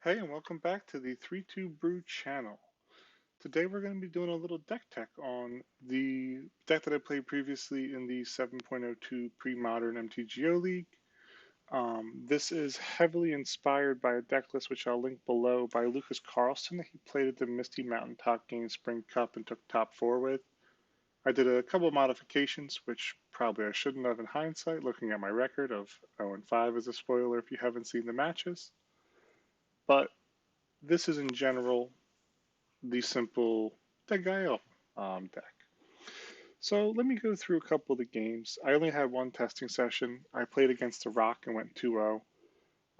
Hey, and welcome back to the 3-2 Brew channel. Today we're going to be doing a little deck tech on the deck that I played previously in the 7.02 Premodern MTGO League. This is heavily inspired by a deck list which I'll link below by Lucas Carlson that he played at the Misty Mountaintop Game Spring Cup and took top four with. I did a couple of modifications, which probably I shouldn't have in hindsight, looking at my record of 0-5 as a spoiler if you haven't seen the matches. But this is in general the simple Degaio deck. So let me go through a couple of the games. I only had one testing session. I played against the Rock and went 2-0.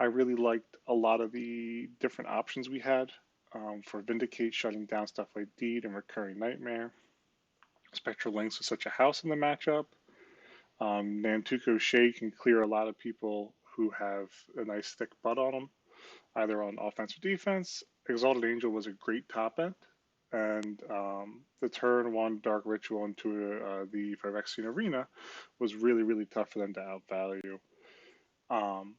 I really liked a lot of the different options we had for Vindicate, shutting down stuff like Deed and Recurring Nightmare. Spectral Lynx was such a house in the matchup. Nantuko Shea can clear a lot of people who have a nice thick butt on them, either on offense or defense. Exalted Angel was a great top end, and the turn one Dark Ritual into the Phyrexian Arena was really, really tough for them to outvalue. Um,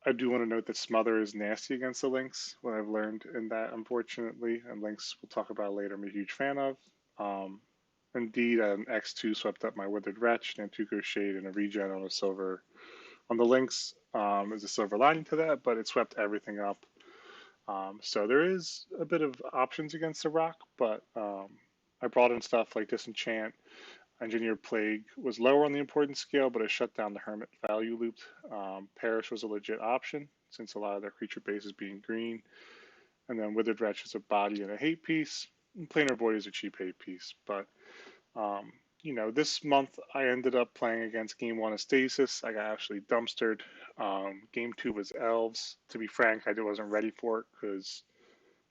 I do want to note that Smother is nasty against the Lynx, what I've learned in that, unfortunately, and Lynx we'll talk about later, I'm a huge fan of. Um, Indeed, an X2 swept up my Withered Wretch, Nantuko Shade, and a regen on a silver. On the Lynx, is a silver lining to that, but it swept everything up. So there is a bit of options against the Rock, but I brought in stuff like Disenchant. Engineered Plague was lower on the importance scale, but it shut down the Hermit value loop. Perish was a legit option, since a lot of their creature base is being green. And then Withered Wretch is a body and a hate piece. And Planar Void is a cheap hate piece. But um, this month I ended up playing against Game 1 of Stasis. I got actually dumpstered. Game 2 was Elves. To be frank, I wasn't ready for it because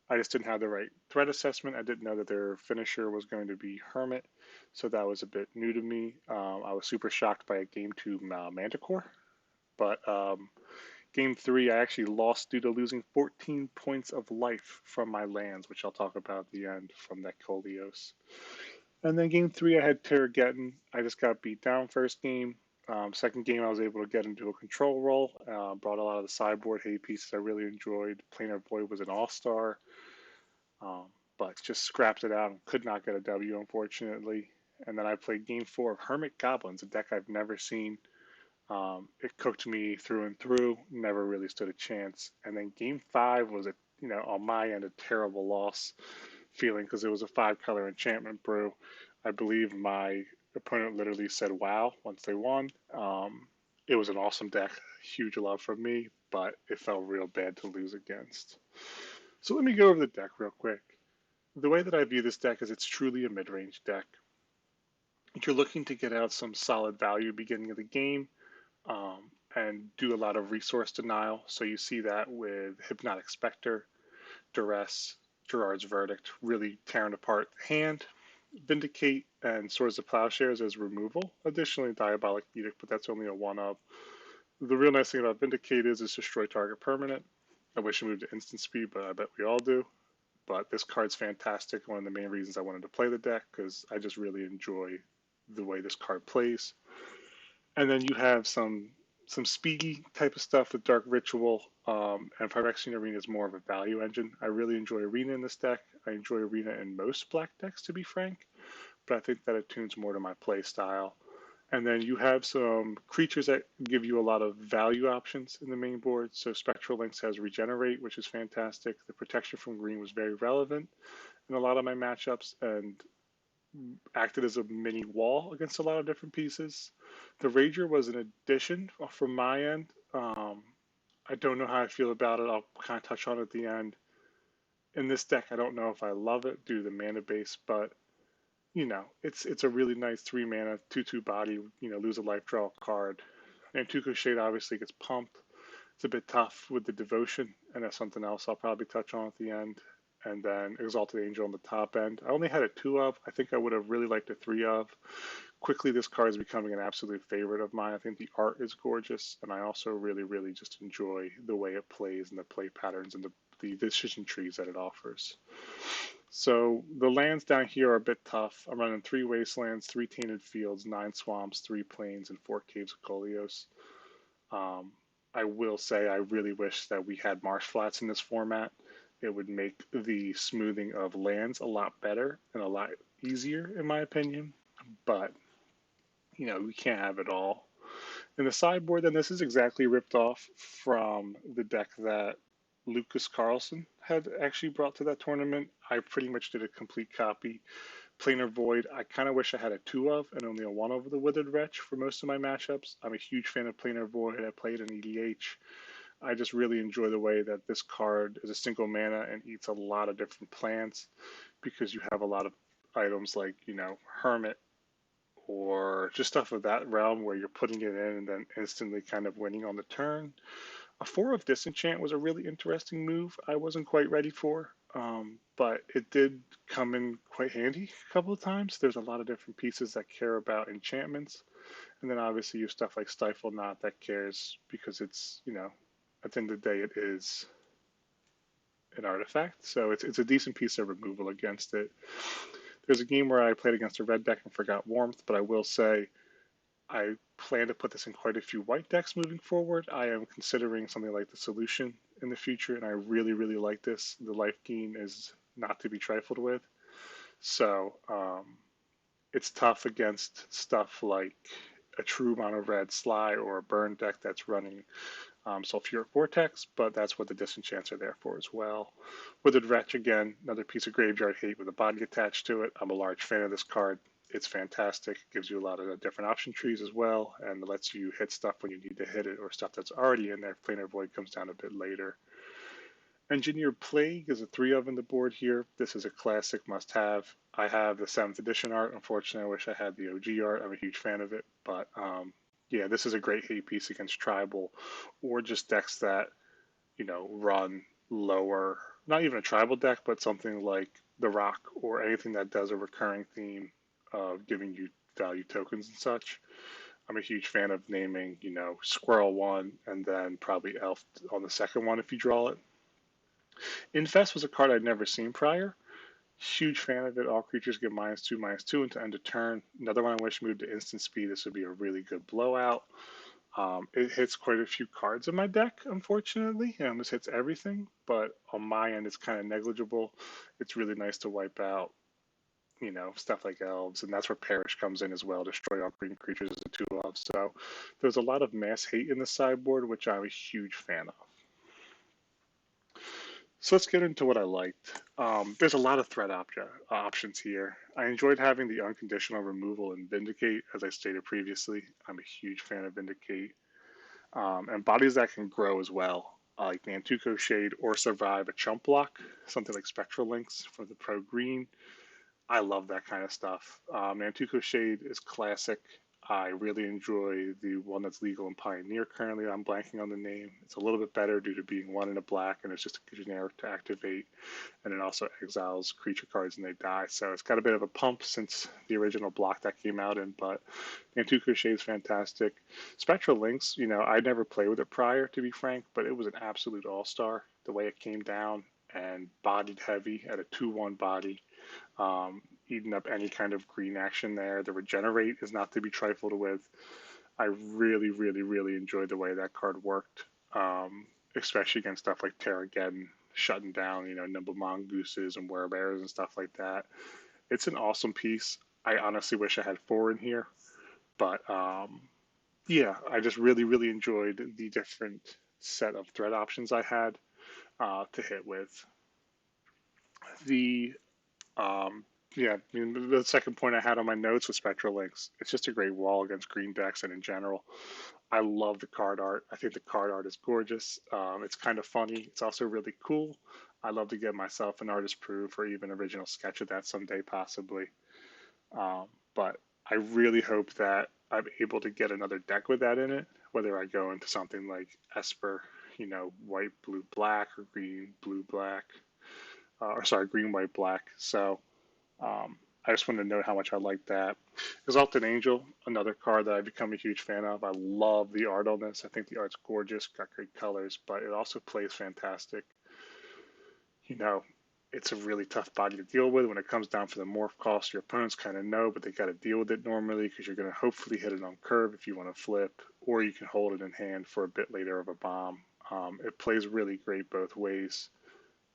I just didn't have the right threat assessment. I didn't know that their finisher was going to be Hermit, so that was a bit new to me. I was super shocked by a Game 2 Manticore. But Game 3, I actually lost due to losing 14 points of life from my lands, which I'll talk about at the end from that Kolios. And then game three, I had Terrageddon. I just got beat down first game. Second game, I was able to get into a control role. Brought a lot of the sideboard hate pieces I really enjoyed. Planar Void was an all-star, but just scrapped it out and could not get a W, unfortunately. And then I played game four of Hermit Goblins, a deck I've never seen. It cooked me through and through. Never really stood a chance. And then game five was on my end, a terrible loss feeling because it was a five-color enchantment brew. I believe my opponent literally said wow once they won. It was an awesome deck, huge love from me, but it felt real bad to lose against. So let me go over the deck real quick. The way that I view this deck is it's truly a mid-range deck. If you're looking to get out some solid value beginning of the game and do a lot of resource denial, so you see that with Hypnotic Spectre, Duress, Gerard's Verdict, really tearing apart the hand. Vindicate and Swords of Plowshares as removal. Additionally, Diabolic Edict, but that's only a one of. The real nice thing about Vindicate is it's destroy target permanent. I wish it moved to instant speed, but I bet we all do. But this card's fantastic. One of the main reasons I wanted to play the deck because I just really enjoy the way this card plays. And then you have some speedy type of stuff with Dark Ritual, and Phyrexian Arena is more of a value engine. I really enjoy Arena in this deck. I enjoy Arena in most black decks, to be frank, but I think that it tunes more to my play style. And then you have some creatures that give you a lot of value options in the main board. So Spectral Lynx has Regenerate, which is fantastic. The protection from green was very relevant in a lot of my matchups, and acted as a mini wall against a lot of different pieces. The Rager was an addition from my end. I don't know how I feel about it. I'll kind of touch on it at the end. In this deck, I don't know if I love it due to the mana base, but it's a really nice 3 mana 2/2 body. Lose a life, draw a card. And Tuco Shade obviously gets pumped. It's a bit tough with the devotion, and that's something else I'll probably touch on at the end. And then Exalted Angel on the top end. I only had a 2 of. I think I would have really liked a 3 of. Quickly, this card is becoming an absolute favorite of mine. I think the art is gorgeous, and I also really, really just enjoy the way it plays and the play patterns and the decision trees that it offers. So the lands down here are a bit tough. I'm running 3 Wastelands, 3 Tainted Fields, 9 Swamps, 3 Plains, and 4 Caves of Kolios. I will say I really wish that we had marsh flats in this format. It would make the smoothing of lands a lot better and a lot easier, in my opinion. But, we can't have it all. In the sideboard, then, this is exactly ripped off from the deck that Lucas Carlson had actually brought to that tournament. I pretty much did a complete copy. Planar Void, I kind of wish I had a 2 of and only a 1 of the Withered Wretch for most of my matchups. I'm a huge fan of Planar Void. I played in EDH. I just really enjoy the way that this card is a single mana and eats a lot of different plants because you have a lot of items like, Hermit or just stuff of that realm where you're putting it in and then instantly kind of winning on the turn. A 4 of Disenchant was a really interesting move I wasn't quite ready for, but it did come in quite handy a couple of times. There's a lot of different pieces that care about enchantments, and then obviously you have stuff like Stifle Knot that cares because it's, at the end of the day, it is an artifact, so it's a decent piece of removal against it. There's a game where I played against a red deck and forgot Warmth, but I will say I plan to put this in quite a few white decks moving forward. I am considering something like the Solution in the future, and I really, really like this. The life gain is not to be trifled with. So it's tough against stuff like a true mono red Sly or a burn deck that's running Sulfuric Vortex, but that's what the disenchants are there for as well. Withered Wretch, again, another piece of graveyard hate with a body attached to it. I'm a large fan of this card. It's fantastic. It gives you a lot of different option trees as well, and lets you hit stuff when you need to hit it, or stuff that's already in there. Planar Void comes down a bit later. Engineered Plague is a 3 of in the board here. This is a classic must-have. I have the 7th edition art. Unfortunately, I wish I had the OG art. I'm a huge fan of it, but yeah, this is a great hate piece against tribal or just decks that, run lower. Not even a tribal deck, but something like the Rock or anything that does a recurring theme of giving you value tokens and such. I'm a huge fan of naming, Squirrel 1 and then probably Elf on the second one if you draw it. Infest was a card I'd never seen prior. Huge fan of it. All creatures get -2/-2 until end of turn. Another one I wish moved to instant speed. This would be a really good blowout. It hits quite a few cards in my deck, unfortunately. It almost hits everything, but on my end, it's kind of negligible. It's really nice to wipe out, stuff like elves, and that's where Perish comes in as well. Destroy all green creatures as a 2 of. So there's a lot of mass hate in the sideboard, which I'm a huge fan of. So let's get into what I liked. There's a lot of threat options here. I enjoyed having the unconditional removal in Vindicate, as I stated previously. I'm a huge fan of Vindicate. And bodies that can grow as well, like Nantuko Shade or survive a chump block, something like Spectral Links for the pro green. I love that kind of stuff. Nantuko Shade is classic. I really enjoy the one that's legal in Pioneer currently. I'm blanking on the name. It's a little bit better due to being 1 in a black, and it's just a generic to activate. And it also exiles creature cards and they die. So it's got a bit of a pump since the original block that came out in, but Nantuko Shade is fantastic. Spectral Links, I never played with it prior, to be frank, but it was an absolute all-star. The way it came down and bodied heavy at a 2/1 body. Eating up any kind of green action there. The regenerate is not to be trifled with. I really, really, really enjoyed the way that card worked, especially against stuff like Terrageddon, shutting down, Nimble Mongooses and Werebears and stuff like that. It's an awesome piece. I honestly wish I had 4 in here, but yeah, I just really, really enjoyed the different set of threat options I had to hit with. The yeah, the second point I had on my notes was Spectral Links. It's just a great wall against green decks and in general. I love the card art. I think the card art is gorgeous. It's kind of funny. It's also really cool. I'd love to get myself an artist proof or even original sketch of that someday, possibly. But I really hope that I'm able to get another deck with that in it, whether I go into something like Esper, white, blue, black, or green, blue, black, or sorry, green, white, black. So I just wanted to note how much I like that. Exalted Angel, another card that I've become a huge fan of. I love the art on this. I think the art's gorgeous, got great colors, but it also plays fantastic. It's a really tough body to deal with when it comes down for the morph cost. Your opponents kind of know, but they got to deal with it normally because you're going to hopefully hit it on curve if you want to flip, or you can hold it in hand for a bit later of a bomb. It plays really great both ways.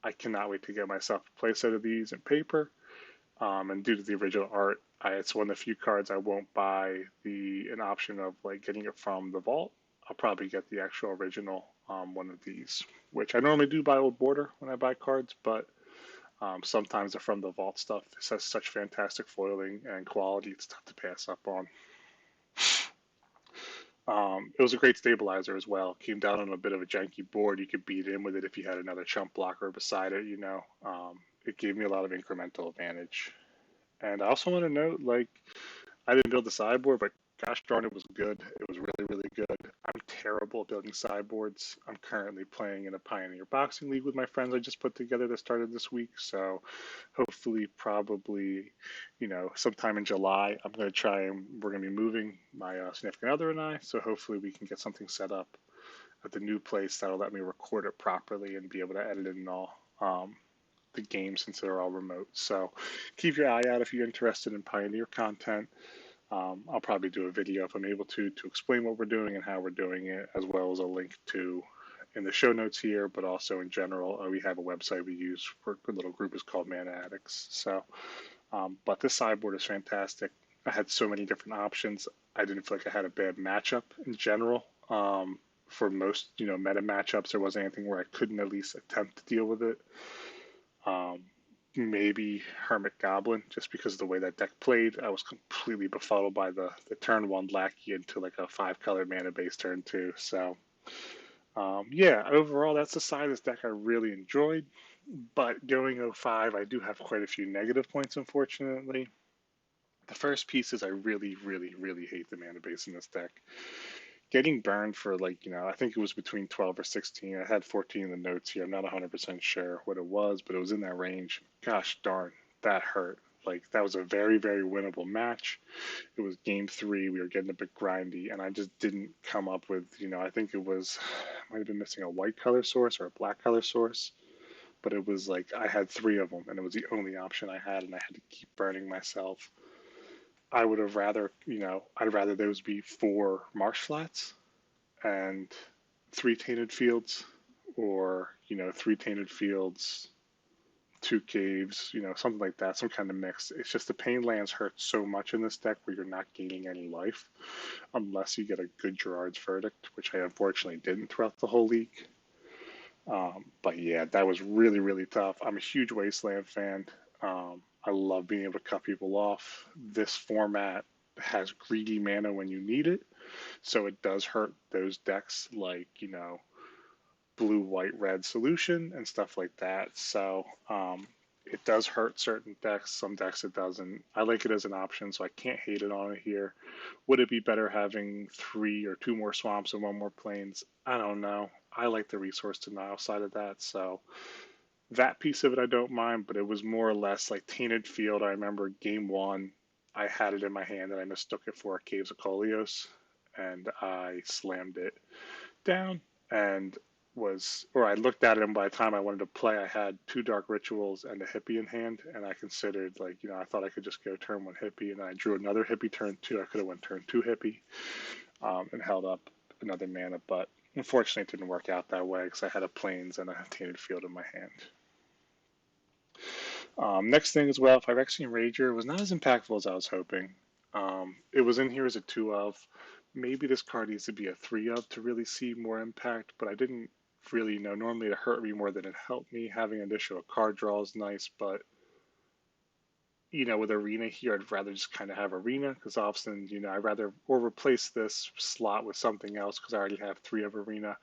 I cannot wait to get myself a playset of these in paper. And due to the original art, it's one of the few cards I won't buy an option of like getting it from the vault. I'll probably get the actual original one of these, which I normally do buy old border when I buy cards, but sometimes the from the vault stuff has such fantastic foiling and quality, it's tough to pass up on. It was a great stabilizer as well. Came down on a bit of a janky board. You could beat in with it if you had another chump blocker beside it, you know. It gave me a lot of incremental advantage. And I also want to note, like, I didn't build the sideboard, but gosh darn, it was good. It was really, really good. I'm terrible at building sideboards. I'm currently playing in a Pioneer Boxing League with my friends I just put together that started this week. So hopefully, probably, sometime in July, I'm going to try and we're going to be moving my significant other and I. So hopefully we can get something set up at the new place that'll let me record it properly and be able to edit it and all. The games since they're all remote. So keep your eye out if you're interested in Pioneer content. I'll probably do a video if I'm able to explain what we're doing and how we're doing it, as well as a link to in the show notes here, but also in general, we have a website we use for a little group is called Mana Addicts. So, but this sideboard is fantastic. I had so many different options. I didn't feel like I had a bad matchup in general. For most, meta matchups, there wasn't anything where I couldn't at least attempt to deal with it. Maybe Hermit Goblin, just because of the way that deck played. I was completely befuddled by the turn one Lackey into like a 5-color mana base turn two. So, yeah, overall, that's the side of this deck I really enjoyed. But going 05, I do have quite a few negative points, unfortunately. The first piece is I really, really, really hate the mana base in this deck. Getting burned for I think it was between 12 or 16. I had 14 in the notes here. I'm not 100% sure what it was, but it was in that range. Gosh darn, that hurt. Like, that was a very, very winnable match. It was game 3. We were getting a bit grindy, and I just didn't come up with, I think it was, might have been missing a white color source or a black color source. But it was like I had 3 of them, and it was the only option I had, and I had to keep burning myself. I would have rather, I'd rather those be 4 marsh flats and 3 tainted fields, or, 3 tainted fields, 2 caves, something like that, some kind of mix. It's just the pain lands hurt so much in this deck where you're not gaining any life unless you get a good Gerard's Verdict, which I unfortunately didn't throughout the whole league. But yeah, that was really, really tough. I'm a huge Wasteland fan. I love being able to cut people off. This format has greedy mana when you need it, so it does hurt those decks like, blue, white, red solution and stuff like that. So it does hurt certain decks. Some decks it doesn't. I like it as an option, so I can't hate it on it here. Would it be better having 3 or 2 more swamps and 1 more plains? I don't know. I like the resource denial side of that, so that piece of it I don't mind, but it was more or less like Tainted Field. I remember game 1, I had it in my hand and I mistook it for a Caves of Kolios, and I slammed it down and I looked at it, and by the time I wanted to play, I had 2 Dark Rituals and a Hippie in hand, and I considered, I thought I could just go turn 1 Hippie, and I drew another Hippie turn 2. I could have went turn 2 Hippie and held up another mana, but unfortunately it didn't work out that way because I had a Plains and a Tainted Field in my hand. Next thing as well, Phyrexian Rager was not as impactful as I was hoping. It was in here as a 2 of. Maybe this card needs to be a 3 of to really see more impact, but I didn't really know. Normally it hurt me more than it helped me. Having an additional card draw is nice, but with Arena here, I'd rather just kind of have Arena, because often, I'd rather or replace this slot with something else because I already have 3 of Arena.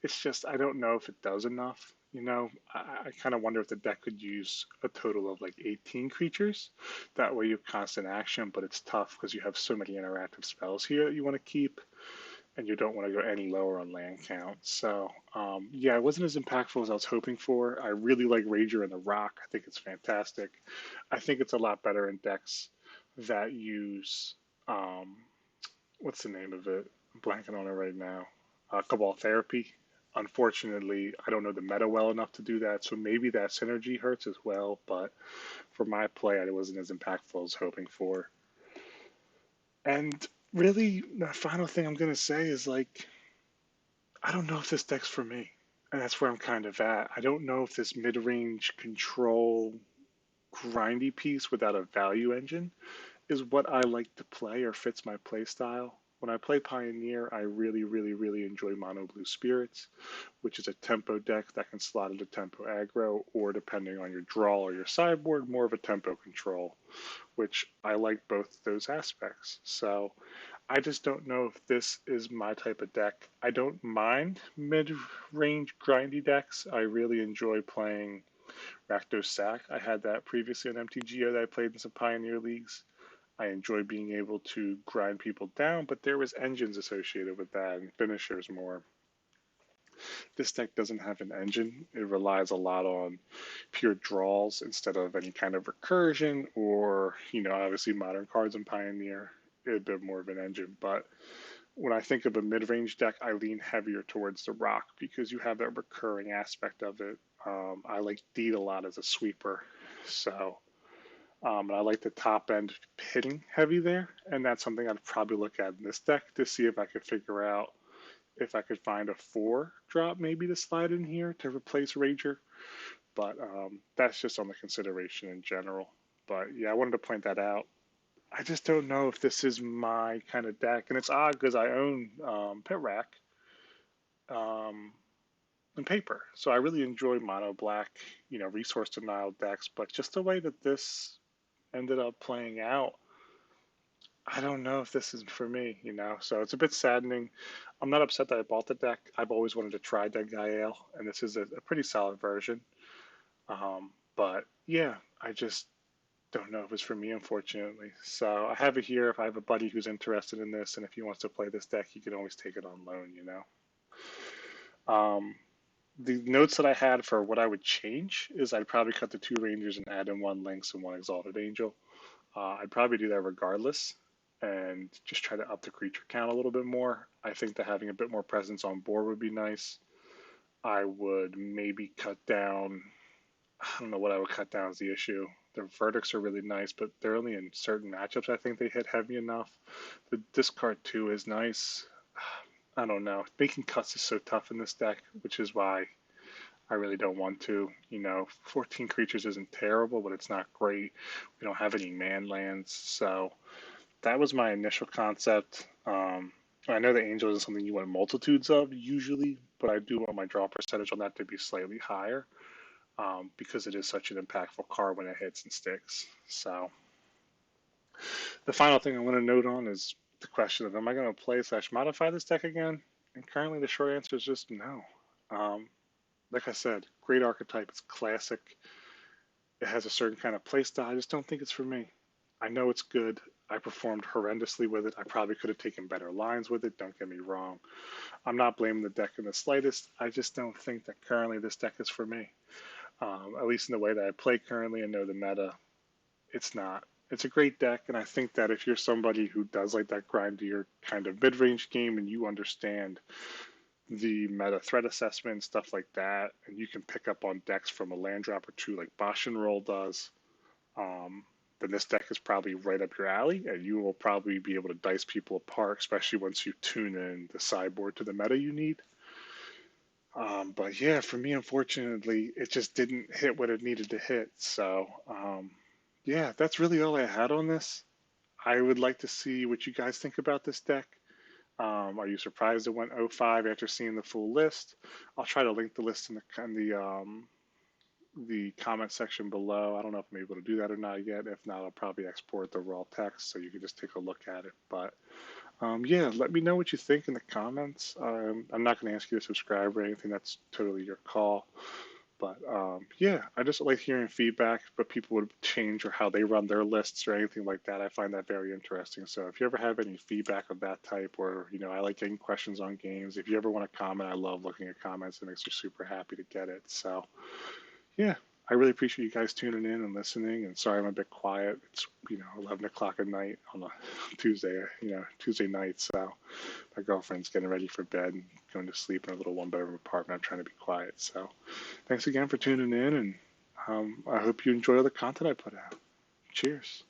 It's just, I don't know if it does enough. I kind of wonder if the deck could use a total of 18 creatures. That way you have constant action, but it's tough because you have so many interactive spells here that you want to keep, and you don't want to go any lower on land count. So, yeah, it wasn't as impactful as I was hoping for. I really like Rager and the Rock. I think it's fantastic. I think it's a lot better in decks that use, what's the name of it? I'm blanking on it right now. Cabal Therapy. Unfortunately, I don't know the meta well enough to do that, so maybe that synergy hurts as well, but for my play, it wasn't as impactful as hoping for. And really, the final thing I'm gonna say is like, I don't know if this deck's for me. And that's where I'm kind of at. I don't know if this mid-range control grindy piece without a value engine is what I like to play or fits my play style. When I play Pioneer, I really, really, really enjoy Mono Blue Spirits, which is a tempo deck that can slot into tempo aggro, or depending on your draw or your sideboard, more of a tempo control, which I like both those aspects. So I just don't know if this is my type of deck. I don't mind mid-range grindy decks. I really enjoy playing Rakdos Sack. I had that previously on MTGO that I played in some Pioneer leagues. I enjoy being able to grind people down, but there was engines associated with that and finishers more. This deck doesn't have an engine. It relies a lot on pure draws instead of any kind of recursion or, obviously modern cards and Pioneer, a bit more of an engine. But when I think of a mid-range deck, I lean heavier towards the rock because you have that recurring aspect of it. I like Deed a lot as a sweeper, so and I like the top end hitting heavy there, and that's something I'd probably look at in this deck to see if I could figure out if I could find a 4 drop maybe to slide in here to replace Rager. But that's just on the consideration in general. But yeah, I wanted to point that out. I just don't know if this is my kind of deck, and it's odd because I own Pit Rack um, in paper, so I really enjoy mono black, resource denial decks. But just the way that this ended up playing out, I don't know if this is for me. So it's a bit saddening. I'm not upset that I bought the deck. I've always wanted to try Dead Guy Ale, and this is a pretty solid version. But yeah, I just don't know if it's for me, unfortunately. So I have it here. If I have a buddy who's interested in this, and if he wants to play this deck, he can always take it on loan. Um, the notes that I had for what I would change is I'd probably cut the 2 Rangers and add in 1 Lynx and 1 Exalted Angel. I'd probably do that regardless and just try to up the creature count a little bit more. I think that having a bit more presence on board would be nice. I would maybe cut down, I don't know what I would cut down is the issue. The verdicts are really nice, but they're only in certain matchups. I think they hit heavy enough. The discard 2 is nice. I don't know. Making cuts is so tough in this deck, which is why I really don't want to. 14 creatures isn't terrible, but it's not great. We don't have any man lands, so that was my initial concept. I know the angel isn't something you want multitudes of usually, but I do want my draw percentage on that to be slightly higher because it is such an impactful card when it hits and sticks. So the final thing I want to note on is the question of am I going to play / modify this deck again? And currently the short answer is just no. Like I said, great archetype. It's classic. It has a certain kind of play style. I just don't think it's for me. I know it's good. I performed horrendously with it. I probably could have taken better lines with it. Don't get me wrong. I'm not blaming the deck in the slightest. I just don't think that currently this deck is for me. At least in the way that I play currently and know the meta, it's not. It's a great deck, and I think that if you're somebody who does like that grindier kind of mid-range game and you understand the meta threat assessment, stuff like that, and you can pick up on decks from a land drop or two like Bosch and Roll does, um, then this deck is probably right up your alley, and you will probably be able to dice people apart, especially once you tune in the sideboard to the meta you need. But yeah, for me, unfortunately, it just didn't hit what it needed to hit. So yeah, that's really all I had on this. I would like to see what you guys think about this deck. Are you surprised it went 05 after seeing the full list? I'll try to link the list in the comment section below. I don't know if I'm able to do that or not yet. If not, I'll probably export the raw text so you can just take a look at it. But yeah, let me know what you think in the comments. I'm not going to ask you to subscribe or anything. That's totally your call. But yeah, I just like hearing feedback, but people would change or how they run their lists or anything like that. I find that very interesting. So if you ever have any feedback of that type, or I like getting questions on games. If you ever want to comment, I love looking at comments. It makes me super happy to get it. So yeah, I really appreciate you guys tuning in and listening. And sorry I'm a bit quiet. It's 11 o'clock at night on a Tuesday, Tuesday night. So my girlfriend's getting ready for bed and going to sleep in a little one-bedroom apartment. I'm trying to be quiet. So thanks again for tuning in, and I hope you enjoy all the content I put out. Cheers.